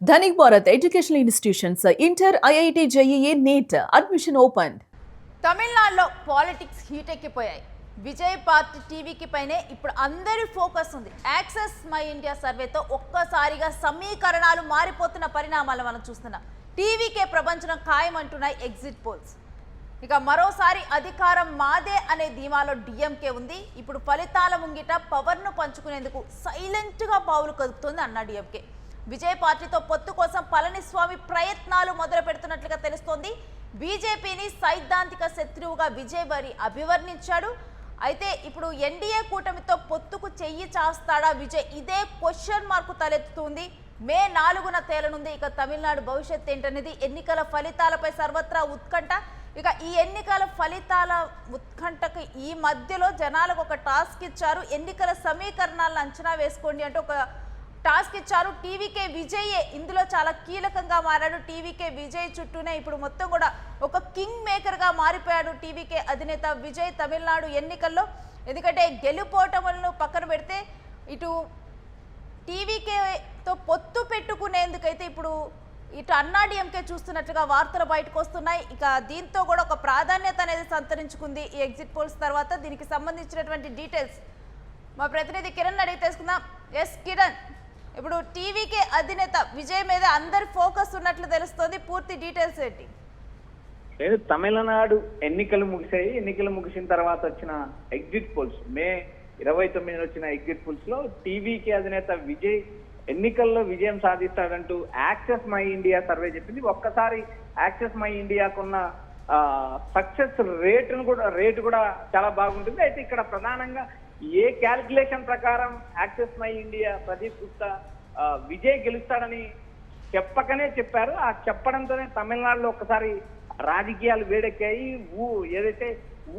Dhanik Bharat Educational Institutions, Inter, IIT, JEE, NEET, admission opened. తమిళనాడులో politics heat ఎక్కిపోయాయి. Vijay party టీవీకి పైనే ఇప్పుడు అందరి ఫోకస్ ఉంది. యాక్సెస్ మై ఇండియా సర్వేతో ఒక్కసారిగా సమీకరణాలు మారిపోతున్న పరిణామాలు మనం చూస్తున్నాం. టీవీకే ప్రపంచం ఖాయమంటున్నాయి ఎగ్జిట్ పోల్స్. ఇక మరోసారి అధికారం మాదే అనే ధీమాలో డిఎంకే ఉంది. ఇప్పుడు ఫలితాల ముంగిట పవర్ను పంచుకునేందుకు సైలెంట్గా పావులు కదుపుతోంది అన్నా డిఎంకే. విజయ్ పార్టీతో పొత్తు కోసం పళనిస్వామి ప్రయత్నాలు మొదలు పెడుతున్నట్లుగా తెలుస్తోంది. బీజేపీని సైద్ధాంతిక శత్రువుగా విజయ్ అభివర్ణించాడు. అయితే ఇప్పుడు ఎన్డీఏ కూటమితో పొత్తుకు చెయ్యి చాస్తాడా విజయ్? ఇదే క్వశ్చన్ మార్కు తలెత్తుతుంది. మే 4న తేలనుంది. ఇక తమిళనాడు భవిష్యత్ ఏంటనేది ఎన్నికల ఫలితాలపై సర్వత్రా ఉత్కంఠ. ఇక ఈ ఎన్నికల ఫలితాల ఉత్కంఠకు ఈ మధ్యలో జనాలకు ఒక టాస్క్ ఇచ్చారు. ఎన్నికల సమీకరణాలను అంచనా వేసుకోండి అంటూ ఒక టాస్క్ ఇచ్చారు. టీవీకే విజయ్ ఇందులో చాలా కీలకంగా మారాడు. టీవీకే విజయ్ చుట్టూనే ఇప్పుడు మొత్తం కూడా ఒక కింగ్ మేకర్గా మారిపోయాడు టీవీకే అధినేత విజయ్ తమిళనాడు ఎన్నికల్లో. ఎందుకంటే గెలుపోటములను పక్కన పెడితే ఇటు టీవీకేతో పొత్తు పెట్టుకునేందుకైతే ఇప్పుడు ఇటు అన్నాడీఎంకే చూస్తున్నట్లుగా వార్తలు బయటకు వస్తున్నాయి. ఇక దీంతో కూడా ఒక ప్రాధాన్యత అనేది సంతరించుకుంది ఈ ఎగ్జిట్ పోల్స్ తర్వాత. దీనికి సంబంధించినటువంటి డీటెయిల్స్ మా ప్రతినిధి కిరణ్ అడిగి తెలుసుకుందాం. ఎస్ కిరణ్, ఇప్పుడు టీవీకే అధినేత విజయ్ మీద అందరి ఫోకస్ ఉన్నట్లు తెలుస్తోంది. పూర్తి డీటెయిల్స్ ఏంటి? లేదు, తమిళనాడు ఎన్నికలు ముగిసాయి. ఎన్నికలు ముగిసిన తర్వాత వచ్చిన ఎగ్జిట్ పోల్స్, మే 29 వచ్చిన ఎగ్జిట్ పోల్స్ లో టీవీకే అధినేత విజయ్ ఎన్నికల్లో విజయం సాధిస్తాడంటూ యాక్సెస్ మై ఇండియా సర్వే చెప్పింది. ఒక్కసారి యాక్సెస్ మై ఇండియాకున్న సక్సెస్ రేటు కూడా చాలా బాగుంటుంది. అయితే ఇక్కడ ప్రధానంగా ఏ క్యాల్కులేషన్ ప్రకారం Axis My India Pradeep Gupta Vijay గెలుస్తాడని చెప్పకనే చెప్పారు. ఆ చెప్పడంతోనే తమిళనాడులో ఒక్కసారి రాజకీయాలు వేడెక్కాయి. ఏదైతే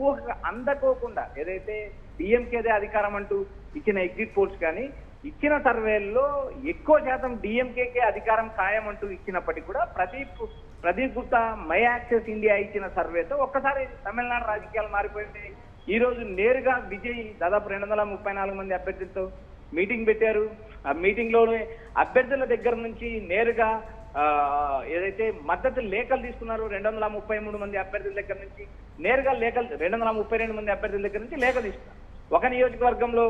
ఊహ అందకోకుండా ఏదైతే డిఎంకేదే అధికారం అంటూ ఇచ్చిన ఎగ్జిట్ పోల్స్ కానీ ఇచ్చిన సర్వేల్లో ఎక్కువ శాతం డిఎంకేకే అధికారం ఖాయం అంటూ ఇచ్చినప్పటికీ కూడా Pradeep Gupta my access India ఇచ్చిన సర్వేతో ఒక్కసారి తమిళనాడు రాజకీయాలు మారిపోయింది. ఈ రోజు నేరుగా విజయ్ దాదాపు 234 మంది అభ్యర్థులతో మీటింగ్ పెట్టారు. ఆ మీటింగ్ లోనే అభ్యర్థుల దగ్గర నుంచి నేరుగా ఏదైతే మద్దతు లేఖలు తీసుకున్నారో 233 మంది అభ్యర్థుల దగ్గర నుంచి నేరుగా లేఖలు 232 మంది అభ్యర్థుల దగ్గర నుంచి లేఖలు తీసుకున్నారు. ఒక నియోజకవర్గంలో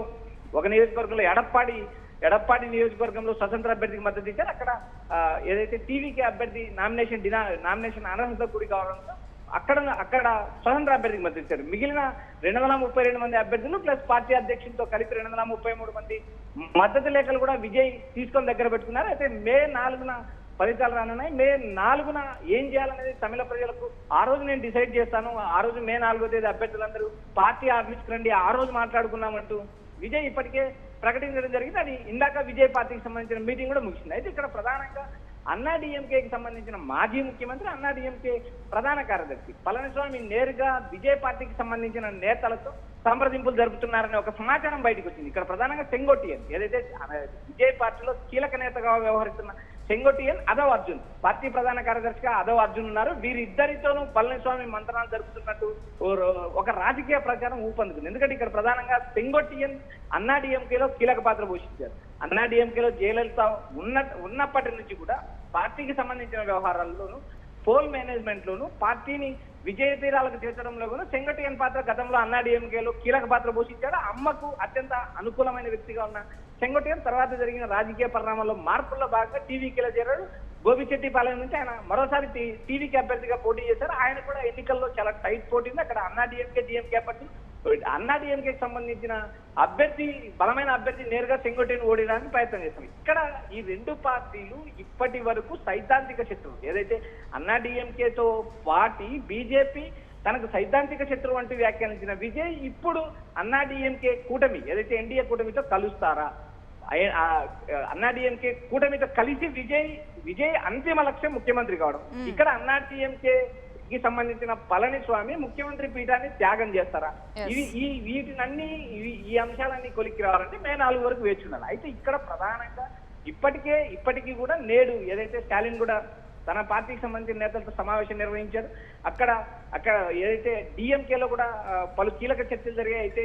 ఎడప్పాడి నియోజకవర్గంలో స్వతంత్ర అభ్యర్థికి మద్దతు ఇచ్చారు. అక్కడ ఏదైతే టీవీకే అభ్యర్థి నామినేషన్ అనర్హత గురి కావడంతో అక్కడ స్వతంత్ర అభ్యర్థికి మద్దతు ఇచ్చారు. మిగిలిన 232 మంది అభ్యర్థులు ప్లస్ పార్టీ అధ్యక్షులతో కలిపి 233 మంది మద్దతు లేఖలు కూడా విజయ్ తీసుకొని దగ్గర పెట్టుకున్నారు. అయితే మే 4న ఫలితాలు రానున్నాయి. మే 4న ఏం చేయాలనేది తమిళ ప్రజలకు ఆ రోజు నేను డిసైడ్ చేస్తాను. ఆ రోజు మే 4వ తేదీ అభ్యర్థులందరూ పార్టీ ఆఫీస్కి రండి, ఆ రోజు మాట్లాడుకున్నామంటూ విజయ్ ఇప్పటికే ప్రకటించడం జరిగింది. అది ఇందాక విజయ్ పార్టీకి సంబంధించిన మీటింగ్ కూడా ముగిసింది. అయితే ఇక్కడ ప్రధానంగా అన్నా డిఎంకేకి సంబంధించిన మాజీ ముఖ్యమంత్రి, అన్నా డిఎంకే ప్రధాన కార్యదర్శి పళనిస్వామి నేరుగా విజయ్ పార్టీకి సంబంధించిన నేతలతో సంప్రదింపులు జరుపుతున్నారనే ఒక సమాచారం బయటకు వచ్చింది. ఇక్కడ ప్రధానంగా సెంగోటియన్ ఏదైతే విజయ్ పార్టీలో కీలక నేతగా వ్యవహరిస్తున్న సెంగోటియన్, అదవ్ అర్జున్ పార్టీ ప్రధాన కార్యదర్శిగా అదవ్ అర్జున్ ఉన్నారు. వీరిద్దరితోనూ పళనిస్వామి మంత్రాలు జరుపుతున్నట్టు ఒక రాజకీయ ప్రచారం ఊపందుకుంది. ఎందుకంటే ఇక్కడ ప్రధానంగా సెంగోటియన్ అన్నా డిఎంకేలో కీలక పాత్ర పోషించారు. అన్నా డిఎంకేలో జయలలిత ఉన్నప్పటి నుంచి కూడా పార్టీకి సంబంధించిన వ్యవహారాల్లోనూ పోల్ మేనేజ్మెంట్ లోను పార్టీని విజయ తీరాలకు చేర్చడంలో కూడా సెంగటియన్ పాత్ర గతంలో అన్నా డిఎంకేలో కీలక పాత్ర పోషించాడు. అమ్మకు అత్యంత అనుకూలమైన వ్యక్తిగా ఉన్న సెంగటియన్ తర్వాత జరిగిన రాజకీయ పరిణామాల్లో మార్పుల్లో భాగంగా టీవీకేలో చేరాడు. గోపిచెట్టిపాలెం నుంచి ఆయన మరోసారి టీవీకి అభ్యర్థిగా పోటీ చేశారు. ఆయన కూడా ఎన్నికల్లో చాలా టైట్ పోటీ ఉంది. అక్కడ అన్నా డిఎంకే అభ్యర్థి అన్నా డిఎంకేకి సంబంధించిన బలమైన అభ్యర్థి నేరుగా సెంగోటియన్ ఓడించడానికి ప్రయత్నం చేస్తాం. ఇక్కడ ఈ రెండు పార్టీలు ఇప్పటి వరకు సైద్ధాంతిక శత్రువు. ఏదైతే అన్నా డిఎంకేతో పార్టీ బీజేపీ తనకు సైద్ధాంతిక శత్రువు అంటూ వ్యాఖ్యానించిన విజయ్ ఇప్పుడు అన్నా డిఎంకే కూటమి ఏదైతే ఎన్డీఏ కూటమితో కలుస్తారా, అన్నా డిఎంకే కూటమితో కలిసి విజయ్ అంతిమ లక్ష్యం ముఖ్యమంత్రి కావడం. ఇక్కడ అన్నా డిఎంకే కి సంబంధించిన పళనిస్వామి ముఖ్యమంత్రి పీఠాన్ని త్యాగం చేస్తారా? వీటినన్నీ ఈ అంశాలన్నీ కొలిక్కి రావాలంటే మే 4 వరకు వేచి ఉండాలి. అయితే ఇక్కడ ప్రధానంగా ఇప్పటికీ కూడా నేడు ఏదైతే స్టాలిన్ కూడా తన పార్టీకి సంబంధించిన నేతలతో సమావేశం నిర్వహించారు. అక్కడ ఏదైతే డిఎంకేలో కూడా పలు కీలక చర్చలు జరిగాయి. అయితే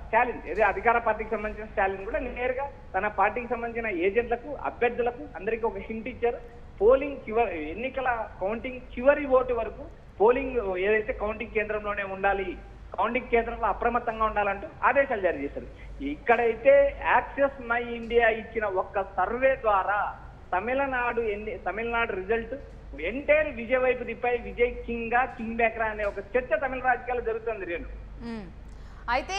స్టాలిన్ ఏదే అధికార పార్టీకి సంబంధించిన స్టాలిన్ కూడా నేరుగా తన పార్టీకి సంబంధించిన ఏజెంట్లకు, అభ్యర్థులకు అందరికీ ఒక హింట్ ఇచ్చారు. పోలింగ్ ఎన్నికల కౌంటింగ్ చివరి ఓటు వరకు పోలింగ్ ఏదైతే కౌంటింగ్ కేంద్రంలోనే ఉండాలి, కౌంటింగ్ కేంద్రంలో అప్రమత్తంగా ఉండాలంటూ ఆదేశాలు జారీ చేశారు. ఇక్కడైతే యాక్సెస్ మై ఇండియా ఇచ్చిన ఒక్క సర్వే ద్వారా తమిళనాడు రిజల్ట్ ఎంటైర్ విజయ్ వైపు తిప్పాయి. విజయ్ కింగ్ మేకరా అనే ఒక చర్చ తమిళ రాజకీయాలు జరుగుతుంది. రేణు అయితే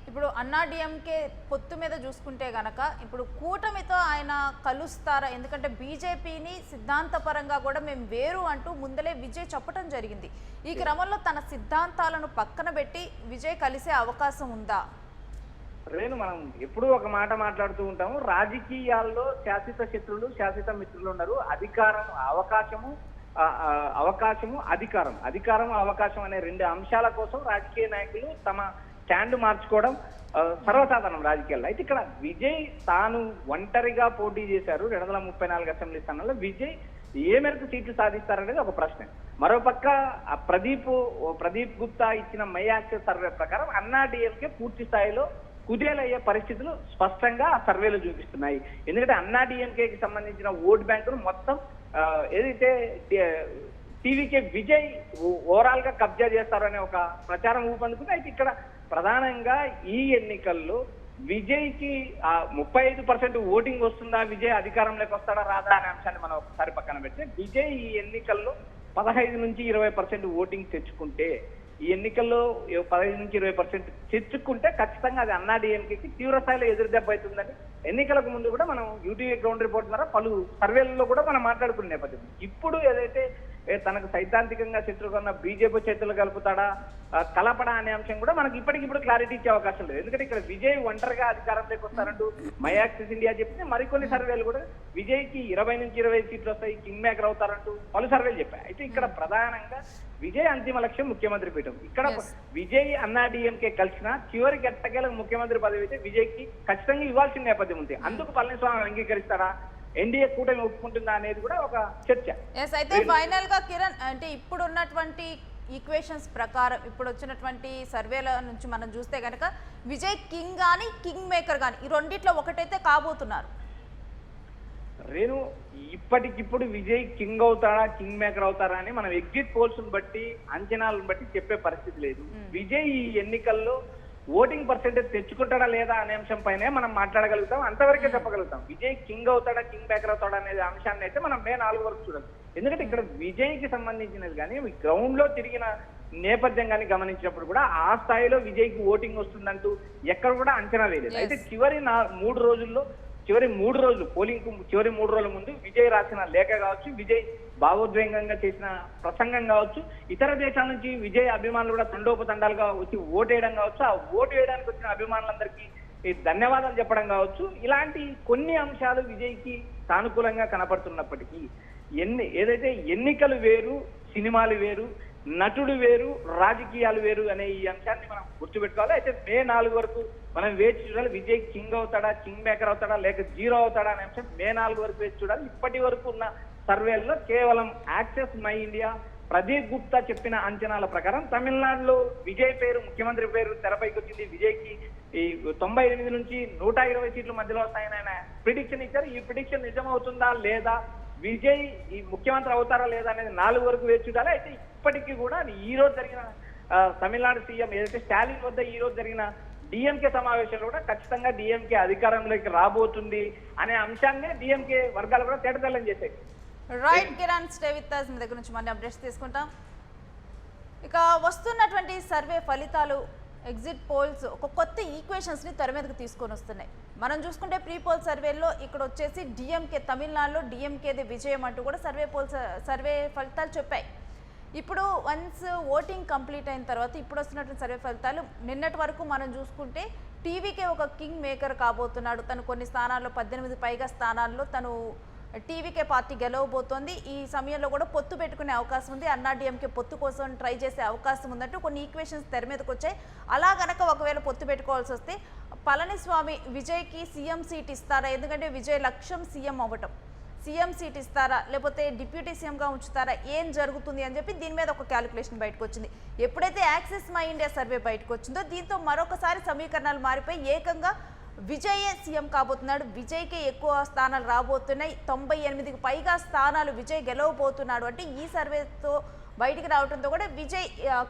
ఇప్పుడు అన్నా డిఎంకే పొత్తు మీద చూసుకుంటే గనక ఇప్పుడు కూటమితో ఆయన కలుస్తారా? ఎందుకంటే బీజేపీని సిద్ధాంతపరంగా కూడా మేము వేరు అంటూ ముందలే విజయ్ చెప్పడం జరిగింది. ఈ క్రమంలో తన సిద్ధాంతాలను పక్కన పెట్టి విజయ్ కలిసే అవకాశం ఉందా? రేణు, మనం ఎప్పుడూ ఒక మాట మాట్లాడుతూ ఉంటాము, రాజకీయాల్లో శాశ్వత శత్రువులు, శాశ్వత మిత్రులు ఉన్నారు. అవకాశము అధికారం అవకాశం అనే రెండు అంశాల కోసం రాజకీయ నాయకులు తమ స్టాండ్ మార్చుకోవడం సర్వసాధారణం రాజకీయాల్లో. అయితే ఇక్కడ విజయ్ తాను ఒంటరిగా పోటీ చేశారు 234 అసెంబ్లీ స్థానాల్లో. విజయ్ ఏ మేరకు సీట్లు సాధిస్తారనేది ఒక ప్రశ్న. మరోపక్క ప్రదీప్ గుప్తా ఇచ్చిన మై యాక్సెస్ సర్వే ప్రకారం అన్నా డిఎంకే పూర్తి స్థాయిలో కుదేలయ్యే పరిస్థితులు స్పష్టంగా ఆ సర్వేలు చూపిస్తున్నాయి. ఎందుకంటే అన్నా డిఎంకేకి సంబంధించిన ఓట్ బ్యాంకును మొత్తం ఏదైతే టీవీకే విజయ్ ఓవరాల్ గా కబ్జా చేస్తారనే ఒక ప్రచారం ఊపందుకుంది. అయితే ఇక్కడ ప్రధానంగా ఈ ఎన్నికల్లో విజయ్ కి 35% ఓటింగ్ వస్తుందా, విజయ్ అధికారంలోకి వస్తాడా రాదా అనే అంశాన్ని మనం ఒకసారి పక్కన పెడితే, విజయ్ ఈ ఎన్నికల్లో 15 నుంచి 20% ఓటింగ్ తెచ్చుకుంటే, ఈ ఎన్నికల్లో 15 నుంచి 20% తెచ్చుకుంటే ఖచ్చితంగా అది అన్నా డిఎంకేకి తీవ్ర స్థాయిలో ఎదురు దెబ్బ అవుతుందని ఎన్నికలకు ముందు కూడా మనం యూటీవీ గ్రౌండ్ రిపోర్ట్ ద్వారా పలు సర్వేలలో కూడా మనం మాట్లాడుకునే నేపథ్యం. ఇప్పుడు ఏదైతే తనకు సైద్ధాంతికంగా శత్రువుగా ఉన్న బీజేపీ చేతులు కలుపుతాడా, కలపడా అనే అంశం కూడా మనకి ఇప్పటికిప్పుడు క్లారిటీ ఇచ్చే అవకాశం లేదు. ఎందుకంటే ఇక్కడ విజయ్ ఒంటరిగా అధికారంలోకి వస్తారంటూ మై యాక్సెస్ ఇండియా చెప్తే, మరికొన్ని సర్వేలు కూడా విజయ్ కి 20 నుంచి 25 సీట్లు వస్తాయి, కింగ్ మేకర్ అవుతారంటూ పలు సర్వేలు చెప్పాయి. అయితే ఇక్కడ ప్రధానంగా విజయ్ అంతిమ లక్ష్యం ముఖ్యమంత్రి పీఠం. ఇక్కడ విజయ్ అన్నా డిఎంకే కలిసిన చివరికి ఎట్టకేలకు ముఖ్యమంత్రి పదవి అయితే విజయ్ కి ఖచ్చితంగా ఇవ్వాల్సిన నేపథ్యం ఉంది. అందుకు పళనిస్వామి అంగీకరిస్తారా, ఎన్డీఏ కూటమి ఒప్పుకుంటుందా అనేది కూడా ఒక చర్చ. అయితే ఫైనల్ గా కిరణ్, అంటే ఇప్పుడు ఉన్నటువంటి ఈక్వేషన్స్ ప్రకారం ఇప్పుడు వచ్చినటువంటి సర్వేల నుంచి మనం చూస్తే కనుక విజయ్ కింగ్ కానీ కింగ్ మేకర్ కానీ ఈ రెండిట్లో ఒకటైతే కాబోతున్నారు. రేణు, ఇప్పటికిప్పుడు విజయ్ కింగ్ అవుతాడా, కింగ్ మేకర్ అవుతారా అని మనం ఎగ్జిట్ పోల్స్ బట్టి, అంచనాలను బట్టి చెప్పే పరిస్థితి లేదు. విజయ్ ఈ ఎన్నికల్లో ఓటింగ్ పర్సెంటేజ్ తెచ్చుకుంటాడా లేదా అనే అంశం పైనే మనం మాట్లాడగలుగుతాం, అంతవరకే చెప్పగలుగుతాం. విజయ్ కింగ్ అవుతాడా, కింగ్ మేకర్ అవుతాడా అనే అంశాన్ని అయితే మనం మే 4 వరకు చూడాలి. ఎందుకంటే ఇక్కడ విజయ్ కి సంబంధించినది కానీ గ్రౌండ్ లో తిరిగిన నేపథ్యం కానీ గమనించినప్పుడు కూడా ఆ స్థాయిలో విజయ్ కి ఓటింగ్ వస్తుందంటూ ఎక్కడ కూడా అంచనా వేయలేదు. అయితే చివరి 3 రోజులు పోలింగ్ చివరి 3 రోజుల ముందు విజయ్ రాసిన లేఖ కావచ్చు, విజయ్ భావోద్వేగంగా చేసిన ప్రసంగం కావచ్చు, ఇతర దేశాల నుంచి విజయ్ అభిమానులు కూడా తండోపతండాలుగా వచ్చి ఓటేయడం కావచ్చు, ఆ ఓటు వేయడానికి వచ్చిన అభిమానులందరికీ ధన్యవాదాలు చెప్పడం కావచ్చు, ఇలాంటి కొన్ని అంశాలు విజయ్ కి సానుకూలంగా కనపడుతున్నప్పటికీ ఏదైతే ఎన్నికలు వేరు, సినిమాలు వేరు, నటుడు వేరు, రాజకీయాలు వేరు అనే ఈ అంశాన్ని మనం గుర్తుపెట్టుకోవాలి. అయితే మే 4 వరకు మనం వేచి చూడాలి. విజయ్ కింగ్ అవుతాడా, కింగ్ మేకర్ అవుతాడా, లేక జీరో అవుతాడా అనే అంశం మే 4 వరకు వేచి చూడాలి. ఇప్పటి వరకు ఉన్న సర్వేల్లో కేవలం access My India, Pradeep Gupta చెప్పిన అంచనాల ప్రకారం తమిళనాడులో విజయ్ పేరు, ముఖ్యమంత్రి పేరు తెరపైకి వచ్చింది. విజయ్ కి ఈ 98 నుంచి 120 సీట్ల మధ్యలో వస్తాయని ఆయన ప్రిడిక్షన్ ఇచ్చారు. ఈ ప్రిడిక్షన్ నిజమవుతుందా లేదా, విజయ్ ఈ ముఖ్యమంత్రి అవుతారా లేదా అనేది 4 వరకు వేచి చూడాలి. అయితే ఇప్పటికీ కూడా ఈ రోజు జరిగిన తమిళనాడు సీఎం ఏదైతే స్టాలిన్ వద్ద ఈ రోజు జరిగిన డిఎంకే సమావేశంలో కూడా ఖచ్చితంగా డిఎంకే అధికారంలోకి రాబోతుంది అనే అంశాన్ని డిఎంకే వర్గాలు కూడా తేటతెల్లం చేశాయి. Right Kiran, stay with us. మీ దగ్గర నుంచి మళ్ళీ అప్డేట్స్ తీసుకుంటాం. ఇక వస్తున్నటువంటి సర్వే ఫలితాలు, ఎగ్జిట్ పోల్స్ ఒక కొత్త ఈక్వేషన్స్ని తెర మీదకి తీసుకొని వస్తున్నాయి. మనం చూసుకుంటే ప్రీ పోల్ సర్వేలో ఇక్కడ వచ్చేసి డిఎంకే, తమిళనాడులో డిఎంకేది విజయం అంటూ కూడా సర్వే ఫలితాలు చెప్పాయి. ఇప్పుడు వన్స్ ఓటింగ్ కంప్లీట్ అయిన తర్వాత ఇప్పుడు వస్తున్నటువంటి సర్వే ఫలితాలు, నిన్నటి వరకు మనం చూసుకుంటే టీవీకే ఒక కింగ్ మేకర్ కాబోతున్నాడు. తను కొన్ని స్థానాల్లో 18 పైగా స్థానాల్లో తను టీవీకే పార్టీ గెలవబోతోంది. ఈ సమయంలో కూడా పొత్తు పెట్టుకునే అవకాశం ఉంది, అన్నా డిఎంకే పొత్తు కోసం ట్రై చేసే అవకాశం ఉందంటూ కొన్ని ఈక్వేషన్స్ తెర మీదకి వచ్చాయి. అలా గనక ఒకవేళ పొత్తు పెట్టుకోవాల్సి వస్తే పళనిస్వామి విజయ్కి సీఎం సీట్ ఇస్తారా? ఎందుకంటే విజయ్ లక్ష్యం సీఎం అవ్వటం. సీఎం సీట్ ఇస్తారా లేకపోతే డిప్యూటీ సీఎంగా ఉంచుతారా, ఏం జరుగుతుంది అని చెప్పి దీని మీద ఒక క్యాలిక్యులేషన్ బయటకు వచ్చింది. ఎప్పుడైతే యాక్సెస్ మై ఇండియా సర్వే బయటకు వచ్చిందో దీంతో మరొకసారి సమీకరణాలు మారిపోయి ఏకంగా విజయే సీఎం కాబోతున్నాడు, విజయ్కి ఎక్కువ స్థానాలు రాబోతున్నాయి, 98కి పైగా స్థానాలు విజయ్ గెలవబోతున్నాడు అంటే ఈ సర్వేతో బయటికి రావడంతో కూడా విజయ్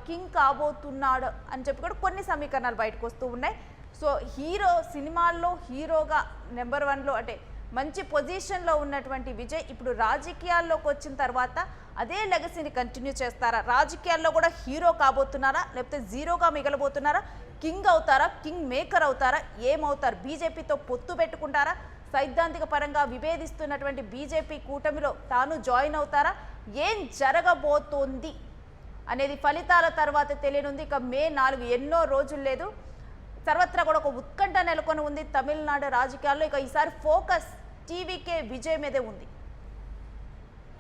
కింగ్ కాబోతున్నాడు అని చెప్పి కూడా కొన్ని సమీకరణాలు బయటకు వస్తూ ఉన్నాయి. సో హీరో సినిమాల్లో హీరోగా నెంబర్ 1లో అంటే మంచి పొజిషన్లో ఉన్నటువంటి విజయ్ ఇప్పుడు రాజకీయాల్లోకి వచ్చిన తర్వాత అదే లెగసీని కంటిన్యూ చేస్తారా, రాజకీయాల్లో కూడా హీరో కాబోతున్నారా లేకపోతే జీరోగా మిగలబోతున్నారా, కింగ్ అవుతారా, కింగ్ మేకర్ అవుతారా, ఏమవుతారు, బీజేపీతో పొత్తు పెట్టుకుంటారా, సైద్ధాంతిక పరంగా విభేదిస్తున్నటువంటి బీజేపీ కూటమిలో తాను జాయిన్ అవుతారా, ఏం జరగబోతోంది అనేది ఫలితాల తర్వాత తెలియనుంది. ఇక మే 4 ఎన్నో రోజులు లేదు, సర్వత్రా కూడా ఒక ఉత్కంఠ నెలకొని ఉంది తమిళనాడు రాజకీయాల్లో. ఇక ఈసారి ఫోకస్ టీవీకే విజయ్ మీదే ఉంది.